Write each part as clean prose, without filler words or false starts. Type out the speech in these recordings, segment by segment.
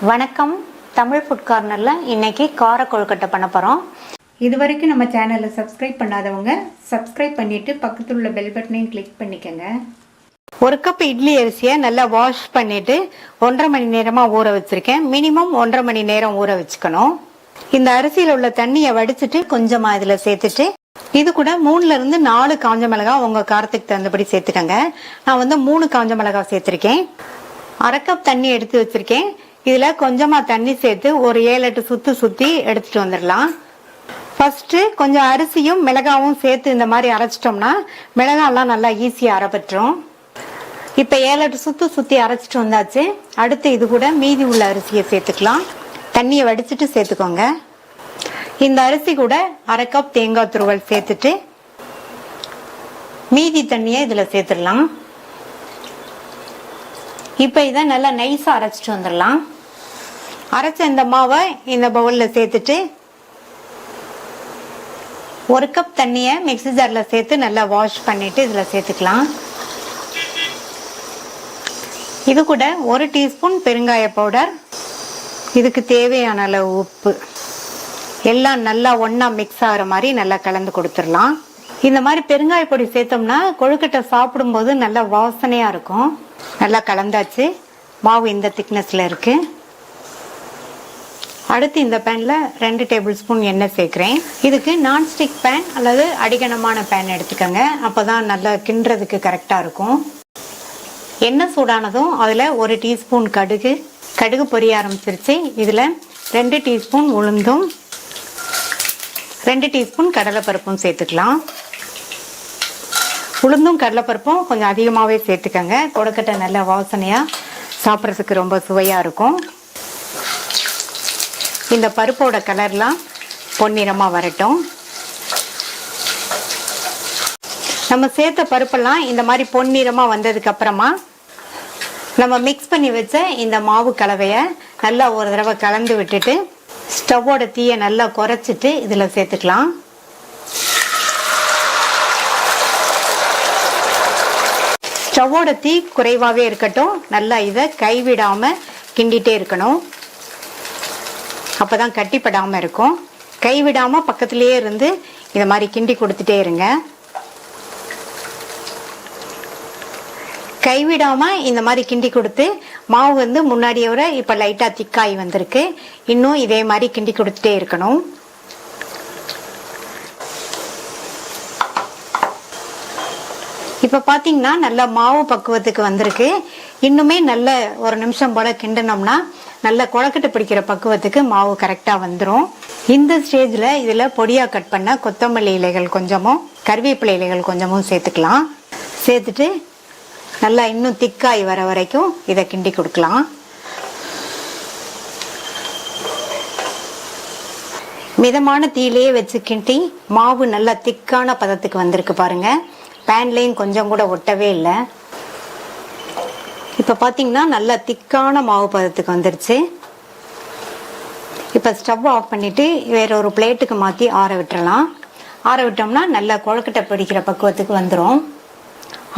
வணக்கம். தமிழ் ஃபுட் கார்னரில் இன்றைக்கி கார கொழுக்கட்டை பண்ண போகிறோம். இது வரைக்கும் நம்ம சேனலை சப்ஸ்கிரைப் பண்ணாதவங்க சப்ஸ்கிரைப் பண்ணிவிட்டு பக்கத்தில் உள்ள பெல் பட்டனையும் கிளிக் பண்ணிக்கோங்க. 1 கப் இட்லி அரிசியை நல்லா வாஷ் பண்ணிவிட்டு 1.5 மணி நேரமாக ஊற வச்சுருக்கேன். மினிமம் 1.5 மணி நேரம் ஊற வச்சுக்கணும். இந்த அரிசியில் உள்ள தண்ணியை வடிச்சிட்டு கொஞ்சமாக இதில் சேர்த்துட்டு இது கூட 3லிருந்து 4 காஞ்ச மிளகாய் உங்கள் காரத்துக்கு தகுந்தபடி சேர்த்துக்கங்க. நான் 3 காஞ்ச மிளகாய் சேர்த்துருக்கேன். 1/2 கப் தண்ணி எடுத்து வச்சுருக்கேன். இதில் கொஞ்சமாக தண்ணி சேர்த்து ஒரு 7-8 சுற்றி எடுத்துகிட்டு வந்துடலாம். ஃபஸ்ட்டு கொஞ்சம் அரிசியும் மிளகாவும் சேர்த்து இந்த மாதிரி அரைச்சிட்டோம்னா மிளகாலாம் நல்லா ஈஸியாக அரைப்பட்டுரும். இப்போ 7-8 சுற்றி அரைச்சிட்டு வந்தாச்சு. அடுத்து இது கூட மீதி உள்ள அரிசியை சேர்த்துக்கலாம். தண்ணியை வடிச்சிட்டு சேர்த்துக்கோங்க. இந்த அரிசி கூட 1/2 கப் தேங்காய் துருவல் சேர்த்துட்டு மீதி தண்ணியை இதில் சேர்த்துடலாம். இப்போ இதை நல்லா நைஸாக அரைச்சிட்டு வந்துடலாம். அரைச்ச இந்த மாவை இந்த பவுலில் சேர்த்துட்டு 1 கப் தண்ணியை மிக்ஸி ஜாரில் சேர்த்து நல்லா வாஷ் பண்ணிட்டு இதில் சேர்த்துக்கலாம். இது கூட 1 டீஸ்பூன் பெருங்காய பவுடர், இதுக்கு தேவையான அளவு உப்பு, எல்லாம் நல்லா ஒன்றா மிக்ஸ் ஆகிற மாதிரி நல்லா கலந்து கொடுத்துடலாம். இந்த மாதிரி பெருங்காய பொடி சேர்த்தோம்னா கொழுக்கட்டை சாப்பிடும்போது நல்லா வாசனையாக இருக்கும். நல்லா கலந்தாச்சு. மாவு இந்த திக்னஸில் இருக்கு. அடுத்து இந்த பேனில் 2 டேபிள் ஸ்பூன் எண்ணெய் சேர்க்குறேன். இதுக்கு நான்ஸ்டிக் பேன் அல்லது அடிகனமான பேன் எடுத்துக்கோங்க. அப்போ தான் நல்லா கிண்டுறதுக்கு கரெக்டாக இருக்கும். எண்ணெய் சூடானதும் அதில் 1 டீஸ்பூன் கடுகு பொரிய ஆரம்பிச்சிருச்சு. இதில் 2 டீஸ்பூன் உளுந்தும் 2 டீஸ்பூன் கடலைப்பருப்பும் சேர்த்துக்கலாம். உளுந்தும் கடலைப்பருப்பும் கொஞ்சம் அதிகமாகவே சேர்த்துக்கங்க. கொழுக்கட்டை நல்ல வாசனையாக சாப்பிட்றதுக்கு ரொம்ப சுவையாக இருக்கும். இந்த பருப்போட கலர்லாம் பொன்னிறமாக வரட்டும். நம்ம சேர்த்த பருப்பெல்லாம் இந்த மாதிரி பொன்னிறமாக வந்ததுக்கு அப்புறமா நம்ம மிக்ஸ் பண்ணி வச்ச இந்த மாவு கலவையை நல்லா ஒரு தடவை கலந்து விட்டுட்டு ஸ்டவ்வோட தீயை நல்லா குறைச்சிட்டு இதில் சேர்த்துக்கலாம். ஸ்டவ்வோட தீ குறைவாகவே இருக்கட்டும். நல்லா இதை கைவிடாமல் கிண்டிகிட்டே இருக்கணும். அப்போ தான் கட்டிப்படாமல் இருக்கும். கைவிடாமல் பக்கத்துலேயே இருந்து இதை மாதிரி கிண்டி கொடுத்துட்டே இருங்க. கைவிடாமல் இந்த மாதிரி கிண்டி கொடுத்து மாவு முன்னாடியை விட இப்போ லைட்டாக திக்காகி வந்திருக்கு. இன்னும் இதே மாதிரி கிண்டி கொடுத்துட்டே இருக்கணும். இப்போ பார்த்தீங்கன்னா நல்லா மாவு பக்குவத்துக்கு வந்திருக்கு. இன்னுமே நல்ல 1 நிமிஷம் போல் கிண்டினோம்னா நல்ல கொழுக்கட்டை பிடிக்கிற பக்குவத்துக்கு மாவு கரெக்டாக வந்துடும். இந்த ஸ்டேஜில் இதில் பொடியாக கட் பண்ண கொத்தமல்லி இலைகள் கொஞ்சமும் கருவேப்பிலை இலைகள் கொஞ்சமும் சேர்த்துக்கலாம். சேர்த்துட்டு நல்லா இன்னும் திக்காய் வர வரைக்கும் இதை கிண்டி கொடுக்கலாம். மிதமான தீயிலேயே வச்சு கிண்டி மாவு நல்லா திக்கான பதத்துக்கு வந்திருக்கு பாருங்க. பேன்லையும் கொஞ்சம் கூட ஒட்டவே இல்லை. இப்போ பார்த்தீங்கன்னா நல்லா திக்கான மாவு பதத்துக்கு வந்துருச்சு. இப்போ ஸ்டவ் ஆஃப் பண்ணிவிட்டு வேற ஒரு பிளேட்டுக்கு மாற்றி ஆற விட்டுறலாம். ஆற விட்டோம்னா நல்லா கொழுக்கட்டை பிடிக்கிற பக்குவத்துக்கு வந்துடும்.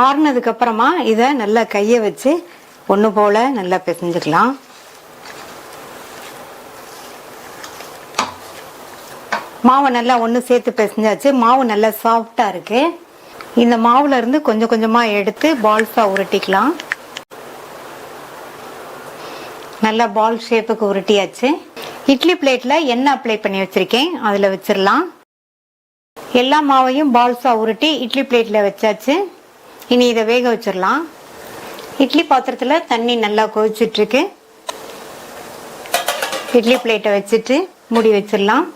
ஆறுனதுக்கப்புறமா இதை நல்லா கையை வச்சு ஒன்று போல் நல்லா பிசைஞ்சுக்கலாம். மாவை நல்லா ஒன்று சேர்த்து பிசைஞ்சாச்சு. மாவு நல்லா சாஃப்டாக இருக்குது. இந்த மாவுல இருந்து கொஞ்சம் கொஞ்சமாக எடுத்து பால்ஸாக உருட்டிக்கலாம். நல்லா பால் ஷேப்புக்கு உருட்டியாச்சு. இட்லி பிளேட்டில் எண்ணெய் அப்ளை பண்ணி வச்சுருக்கேன். அதில் வச்சிடலாம். எல்லா மாவையும் பால்ஸாக உருட்டி இட்லி பிளேட்டில் வச்சாச்சு. இனி இதை வேக வச்சிடலாம். இட்லி பாத்திரத்தில் தண்ணி நல்லா கொதிச்சுட்ருக்கு. இட்லி பிளேட்டை வச்சுட்டு மூடி வச்சிடலாம்.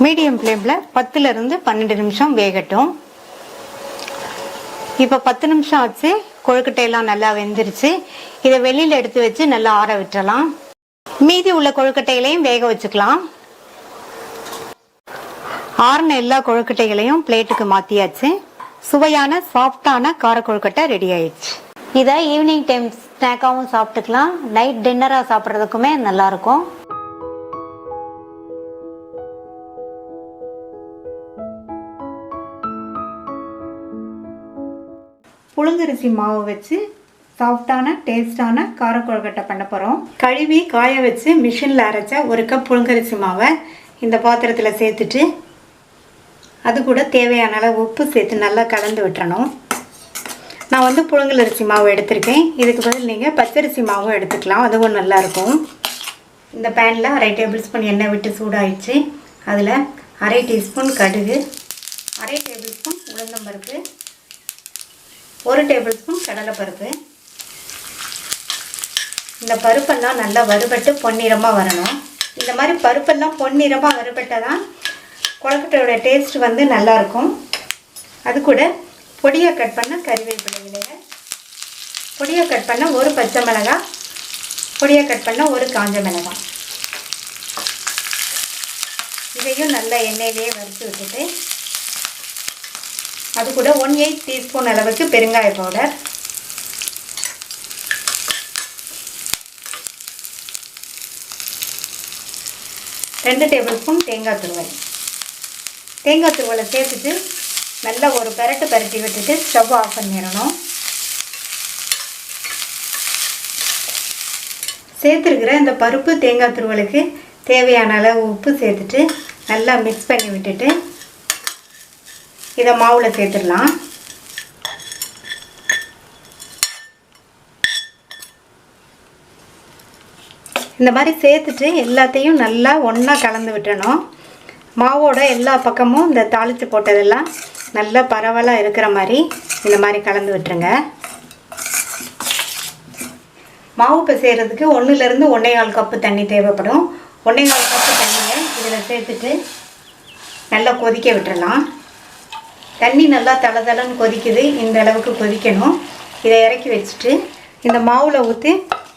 மீடியம் ஃப்ளேமில் 10லிருந்து 12 நிமிஷம் வேகட்டும். இப்போ 10 நிமிஷம் ஆச்சு. கொழுக்கட்டையெல்லாம் நல்லா வெந்துருச்சு. இதை வெளியில் எடுத்து வச்சு நல்லா ஆற விட்டுறலாம். மீதி உள்ள கொழுக்கட்டைகளையும் வேக வச்சுக்கலாம். ஆறின எல்லா கொழுக்கட்டைகளையும் பிளேட்டுக்கு மாற்றியாச்சு. சுவையான சாஃப்டான கார கொழுக்கட்டை ரெடி ஆயிடுச்சு. இதை ஈவினிங் டைம் ஸ்நாக்காகவும் சாப்பிட்டுக்கலாம். நைட் டின்னராக சாப்பிட்றதுக்குமே நல்லாயிருக்கும். புழுங்கரிசி மாவு வச்சு சாஃப்டான டேஸ்டான கார கொழுக்கட்டை பண்ண போகிறோம். கழுவி காய வச்சு மிஷினில் அரைச்ச 1 கப் புழுங்கரிசி மாவை இந்த பாத்திரத்தில் சேர்த்துட்டு அது கூட தேவையான அளவு உப்பு சேர்த்து நல்லா கலந்து விட்டுறணும். நான் வந்து புழுங்கலரிசி மாவு எடுத்திருக்கேன். இதுக்கு பதில் நீங்கள் பச்சரிசி மாவும் எடுத்துக்கலாம், அதுவும் நல்லாயிருக்கும். இந்த பேனில் 1/2 டேபிள் ஸ்பூன் எண்ணெய் விட்டு சூடாயிடுச்சு. அதில் 1/2 டீஸ்பூன் கடுகு, 1/2 டேபிள் ஸ்பூன் உளுந்தம்பருப்பு, 1 டேபிள் ஸ்பூன் கடலைப்பருப்பு. இந்த பருப்பெல்லாம் நல்லா வறுபட்டு பொன்னிறமாக வரணும். இந்த மாதிரி பருப்பெல்லாம் பொன்னிறமாக வறுபட்டால் தான் கொழுக்கட்டையோட டேஸ்ட் வந்து நல்லாயிருக்கும். அது கூட பொடியாக கட் பண்ண கறிவேப்பிலை இலையை, பொடியாக கட் பண்ண 1 பச்சை மிளகாய், பொடியாக கட் பண்ண 1 காஞ்ச மிளகாய். இதையும் நல்லா எண்ணெயிலேயே வறுத்து விட்டுட்டு அது கூட 1/8 டீஸ்பூன் அளவுக்கு பெருங்காய பவுடர், 2 டேபிள் ஸ்பூன் தேங்காய் துருவல். தேங்காய் துருவலை சேர்த்துட்டு நல்லா ஒரு பரட்டி விட்டுட்டு ஸ்டவ் ஆஃப் பண்ணிடணும். சேர்த்துருக்கிற இந்த பருப்பு தேங்காய் துருவலுக்கு தேவையான அளவு உப்பு சேர்த்துட்டு நல்லா மிக்ஸ் பண்ணி விட்டுட்டு இதை மாவில் சேர்த்துடலாம். இந்த மாதிரி சேர்த்துட்டு எல்லாத்தையும் நல்லா ஒன்றா கலந்து விட்டுறணும். மாவோட எல்லா பக்கமும் இந்த தாளித்து போட்டதெல்லாம் நல்லா பரவலாக இருக்கிற மாதிரி இந்த மாதிரி கலந்து விட்டுருங்க. மாவு பிசைகிறதுக்கு 1லேருந்து 1.25 கப்பு தண்ணி தேவைப்படும். 1.25 கப்பு தண்ணியை இதில் சேர்த்துட்டு நல்லா கொதிக்க விட்டுறலாம். தண்ணி நல்லா தளதளன்னு கொதிக்குது, இந்த அளவுக்கு கொதிக்கணும். இதை இறக்கி வச்சுட்டு இந்த மாவில் ஊற்றி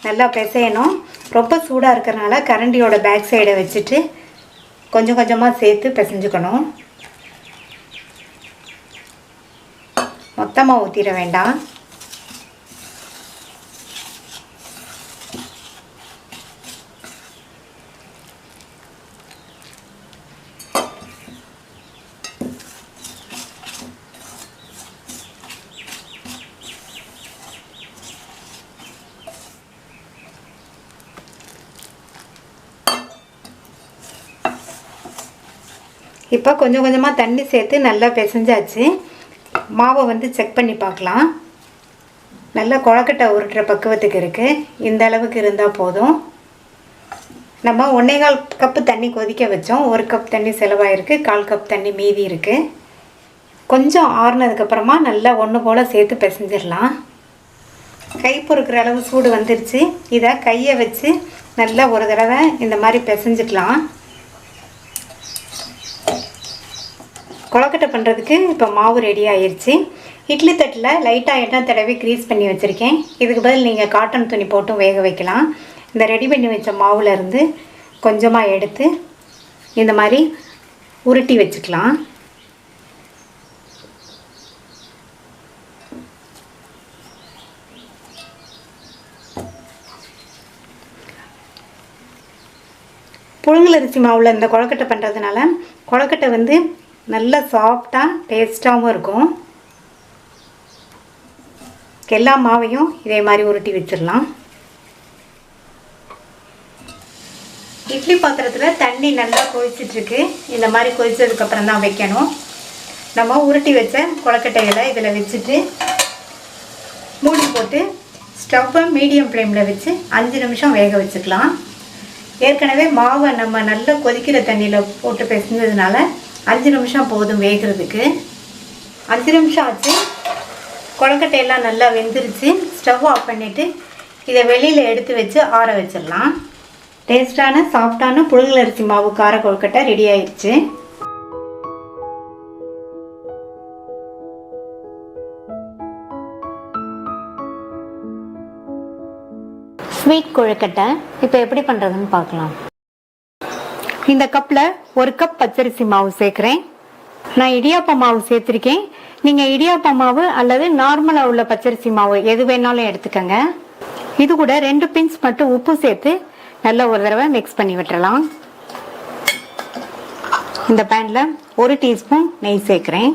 நல்லா பிசையணும். ரொம்ப சூடாக இருக்கிறனால கரண்டியோட பேக் சைடை வச்சுட்டு கொஞ்சம் கொஞ்சமாக சேர்த்து பிசைஞ்சுக்கணும். மொத்தமாக ஊற்றிட வேண்டாம். இப்போ கொஞ்சம் கொஞ்சமாக தண்ணி சேர்த்து நல்லா பிசைஞ்சாச்சு. மாவை வந்து செக் பண்ணி பார்க்கலாம். நல்லா கொழுக்கட்டை உருட்டுற பக்குவத்துக்கு இருக்குது. இந்த அளவுக்கு இருந்தால் போதும். நம்ம 1.25 கப்பு தண்ணி கொதிக்க வச்சோம். 1 கப் தண்ணி செலவாயிருக்கு, 1/4 கப் தண்ணி மீதி இருக்குது. கொஞ்சம் ஆறுனதுக்கப்புறமா நல்லா ஒன்று போல் சேர்த்து பிசைஞ்சிடலாம். கை பொறுக்கிற அளவு சூடு வந்துருச்சு. இதை கையை வச்சு நல்லா ஒரு தடவை இந்த மாதிரி பிசைஞ்சிக்கலாம். கொழுக்கட்டை பண்ணுறதுக்கு இப்போ மாவு ரெடி ஆயிடுச்சு. இட்லி தட்டில் லைட்டாக எண்ணெய் தடவி க்ரீஸ் பண்ணி வச்சுருக்கேன். இதுக்கு பதில் நீங்கள் காட்டன் துணி போட்டும் வேக வைக்கலாம். இந்த ரெடி பண்ணி வச்ச மாவில் இருந்து கொஞ்சமாக எடுத்து இந்த மாதிரி உருட்டி வச்சுக்கலாம். புழுங்கலரிசி மாவில் இந்த கொழுக்கட்டை பண்ணுறதுனால கொழுக்கட்டை வந்து நல்லா சாஃப்டாக டேஸ்ட்டாகவும் இருக்கும். எல்லா மாவையும் இதே மாதிரி உருட்டி வச்சிடலாம். இட்லி பாத்திரத்தில் தண்ணி நல்லா கொதிச்சிட்ருக்கு. இந்த மாதிரி கொதிச்சதுக்கப்புறம் தான் வைக்கணும். நம்ம உருட்டி வச்ச கொழுக்கட்டைகளை இதில் வச்சுட்டு மூடி போட்டு ஸ்டவ்வை மீடியம் ஃப்ளேமில் வச்சு 5 நிமிஷம் வேக வச்சுக்கலாம். ஏற்கனவே மாவை நம்ம நல்லா கொதிக்கிற தண்ணியில் போட்டு பிசைஞ்சதுனால 5 நிமிஷம் போதும் வேகிறதுக்கு. 5 நிமிஷம் ஆச்சு. கொழுக்கட்டையெல்லாம் நல்லா வெந்துருச்சு. ஸ்டவ் ஆஃப் பண்ணிவிட்டு இதை வெளியில் எடுத்து வச்சு ஆற வச்சிடலாம். டேஸ்டான சாஃப்டான புழுங்கலரிசி மாவு கார கொழுக்கட்டை ரெடி ஆயிடுச்சு. ஸ்வீட் கொழுக்கட்டை இப்போ எப்படி பண்ணுறதுன்னு பார்க்கலாம். இந்த கப்பில் 1 கப் பச்சரிசி மாவு சேர்க்குறேன். நான் இடியாப்ப மாவு சேர்த்துருக்கேன். நீங்கள் இடியாப்ப மாவு அல்லது நார்மலாக உள்ள பச்சரிசி மாவு எது வேணாலும் எடுத்துக்கோங்க. இது கூட 2 பிஞ்ச் மட்டும் உப்பு சேர்த்து நல்லா ஒரு தடவை மிக்ஸ் பண்ணி விட்டுறலாம். இந்த பேனில் 1 டீஸ்பூன் நெய் சேர்க்குறேன்.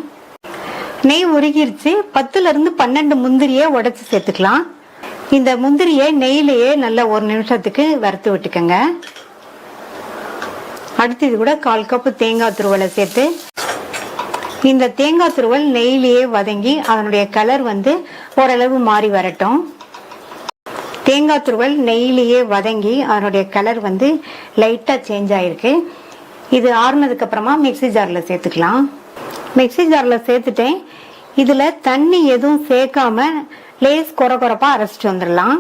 நெய் உருகிருச்சு. 10லேருந்து 12 முந்திரியை உடைச்சி சேர்த்துக்கலாம். இந்த முந்திரியை நெய்யிலேயே நல்லா 1 நிமிஷத்துக்கு வறுத்து விட்டுக்கங்க. அடுத்து இது கூட 1/4 கப் தேங்காய் துருவலை சேர்த்து இந்த தேங்காய் துருவல் நெய்யிலேயே வதங்கி அதனுடைய கலர் ஓரளவு மாறி வரட்டும். தேங்காய் துருவல் நெய்யிலேயே வதங்கி அதனுடைய கலர் லைட்டா சேஞ்ச் ஆயிருக்கு. இது ஆறுனதுக்கு அப்புறமா மிக்ஸி ஜார்ல சேர்த்துக்கலாம். மிக்ஸி ஜார்ல சேர்த்துட்டேன். இதுல தண்ணி எதுவும் சேர்க்காம லேஸ் கொரகொரப்பா அரைச்சிட்டு வந்துடலாம்.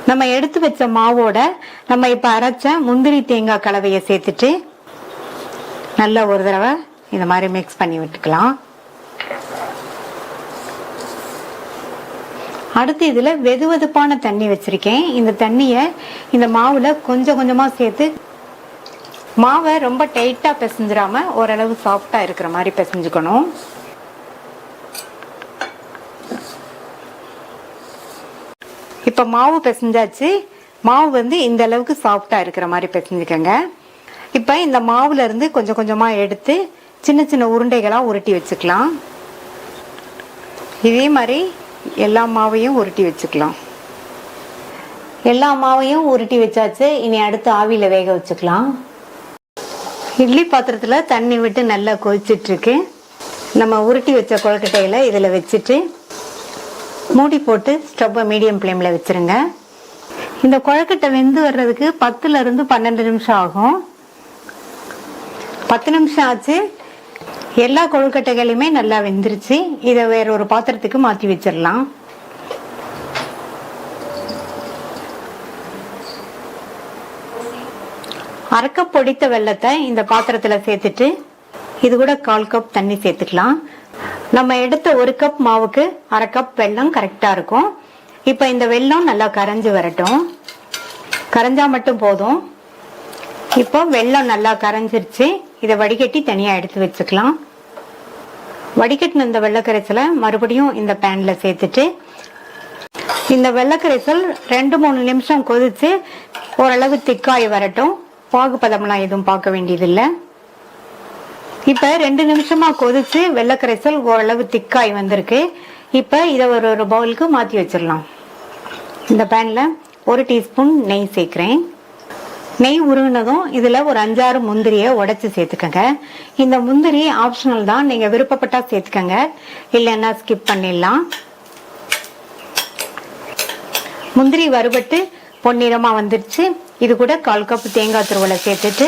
நம்ம எடுத்து வச்ச மாவோட நம்ம இப்ப அரைச்ச முந்திரி தேங்காய் கலவையை சேர்த்துட்டு நல்லா ஒரு தடவை இந்த மாதிரி மிக்ஸ் பண்ணி விட்டுக்கலாம். அடுத்து இதுல வெதுவெதுப்பான தண்ணி வச்சிருக்கேன். இந்த தண்ணிய இந்த மாவுல கொஞ்சம் கொஞ்சமா சேர்த்து மாவை ரொம்ப டைட்டா பிசைஞ்சிடாம ஓரளவு சாஃப்டா இருக்கிற மாதிரி பிசைஞ்சுக்கணும். இப்ப மாவு பிசைஞ்சாச்சு. மாவு இந்த அளவுக்கு சாஃப்டா இருக்கிற மாதிரி பிசைஞ்சுக்கங்க. இப்ப இந்த மாவுல இருந்து கொஞ்சம் கொஞ்சமா எடுத்து சின்ன சின்ன உருண்டைகளா உருட்டி வச்சுக்கலாம். இதே மாதிரி எல்லா மாவையும் உருட்டி வச்சுக்கலாம். எல்லா மாவையும் உருட்டி வச்சாச்சு. இனி அடுத்து ஆவியில வேக வச்சுக்கலாம். இட்லி பாத்திரத்துல தண்ணி விட்டு நல்லா கொதிச்சிட்டு இருக்கு. நம்ம உருட்டி வச்ச கொழுக்கட்டையில இதுல வச்சுட்டு மூடி போட்டு ஸ்டவ்வை மீடியம் ஃப்ளேம்ல வச்சிருங்க. இந்த கொழுக்கட்டை வெந்து வர்றதுக்கு 10ல இருந்து 12 நிமிஷம் ஆகும். 10 நிமிஷம் ஆச்சு. எல்லா கொழுக்கட்டைகளுமே நல்லா வெந்துருச்சு. இதை வேற ஒரு பாத்திரத்துக்கு மாத்தி வச்சிடலாம். அரைக்க பொடித்த வெல்லத்தை இந்த பாத்திரத்துல சேர்த்துட்டு இது கூட 1/4 கப் தண்ணி சேர்த்துக்கலாம். நம்ம எடுத்த 1 கப் மாவுக்கு 1/2 கப் வெல்லம் கரெக்டா இருக்கும். இப்ப இந்த வெல்லம் நல்லா கரைஞ்சு வரட்டும். கரைஞ்சா மட்டும் போதும். இப்போ வெல்லம் நல்லா கரைஞ்சிருச்சு. இதை வடிகட்டி தனியா எடுத்து வச்சுக்கலாம். வடிகட்டின இந்த வெள்ளக்கரைசலை மறுபடியும் இந்த பேன்ல சேர்த்துட்டு இந்த வெள்ளக்கரைசல் 2-3 நிமிஷம் கொதிச்சு ஓரளவு திக்காய் வரட்டும். பாகுபதம்லாம் எதுவும் பார்க்க வேண்டியதில்லை. இப்ப 2 நிமிஷமா கொதிச்சு வெள்ளக்கரைசல் ஓரளவு திக்காய் வந்திருக்கு. இப்ப இதை ஒரு பவுலுக்கு மாத்தி வச்சிடலாம். இந்த பேன்ல 1 டீஸ்பூன் நெய் சேர்க்கிறேன். நெய் உருகினதும் இதுல ஒரு 5-6 முந்திரியை உடைச்சு சேர்த்துக்கங்க. இந்த முந்திரி ஆப்ஷனல் தான். நீங்க விருப்பப்பட்டா சேர்த்துக்கங்க, இல்லைன்னா ஸ்கிப் பண்ணிடலாம். முந்திரி வறுபட்டு பொன்னிறமா வந்துருச்சு. இது கூட 1/4 கப் தேங்காய் துருவலை சேர்த்துட்டு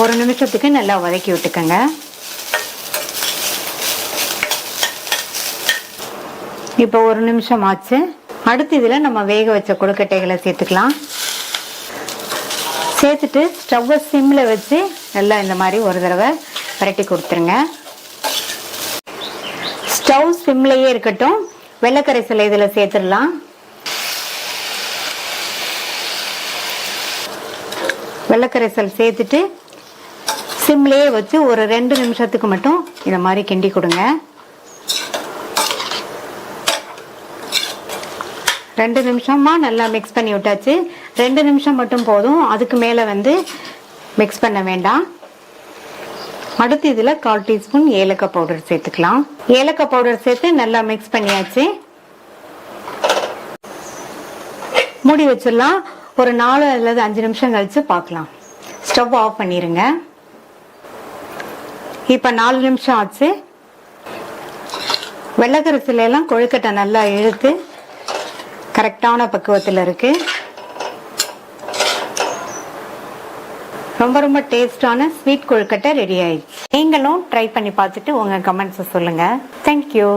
1 நிமிஷத்துக்கு நல்லா வதக்கி விட்டுக்கங்க. இப்போ 1 நிமிஷம் ஆச்சு. அடுத்து இதுல நம்ம வேக வச்ச கொழுக்கட்டைகளை சேர்த்துக்கலாம். சேர்த்துட்டு ஸ்டவ்வை சிம்ல வச்சு நல்லா இந்த மாதிரி ஒரு தடவை பரட்டி கொடுத்துருங்க. ஸ்டவ் சிம்லயே இருக்கட்டும். வெள்ளக்கரைசலை இதுல சேர்த்துடலாம். வெள்ளக்கரைசல் சேர்த்துட்டு சிம்லயே வச்சு ஒரு 2 நிமிஷத்துக்கு மட்டும் இந்த மாதிரி கிண்டி கொடுங்க. 2 நிமிஷமா நல்லா மிக்ஸ் பண்ணி விட்டாச்சு. 2 நிமிஷம் மட்டும் போதும். அதுக்கு மேல மிக்ஸ் பண்ண வேண்டாம். அடுத்து இதுல 1/4 டீஸ்பூன் ஏலக்காய் பவுடர் சேர்த்துக்கலாம். ஏலக்காய் பவுடர் சேர்த்து நல்லா மிக்ஸ் பண்ணியாச்சு. மூடி வச்சிடலாம். ஒரு 4 அல்லது 5 நிமிஷம் கழிச்சு பார்க்கலாம். ஸ்டவ் ஆஃப் பண்ணிருங்க. இப்ப 4 நிமிஷம் ஆச்சு. வெள்ளக்கரைசல எல்லாம் கொழுக்கட்டை நல்லா இழுத்து கரெக்டான பக்குவத்தில் இருக்கு. ரொம்ப ரொம்ப டேஸ்டான ஸ்வீட் கொழுக்கட்டை ரெடி ஆயிடுச்சு. நீங்களும் ட்ரை பண்ணி பார்த்துட்டு உங்க கமெண்ட்ஸ் சொல்லுங்க. தேங்க்யூ.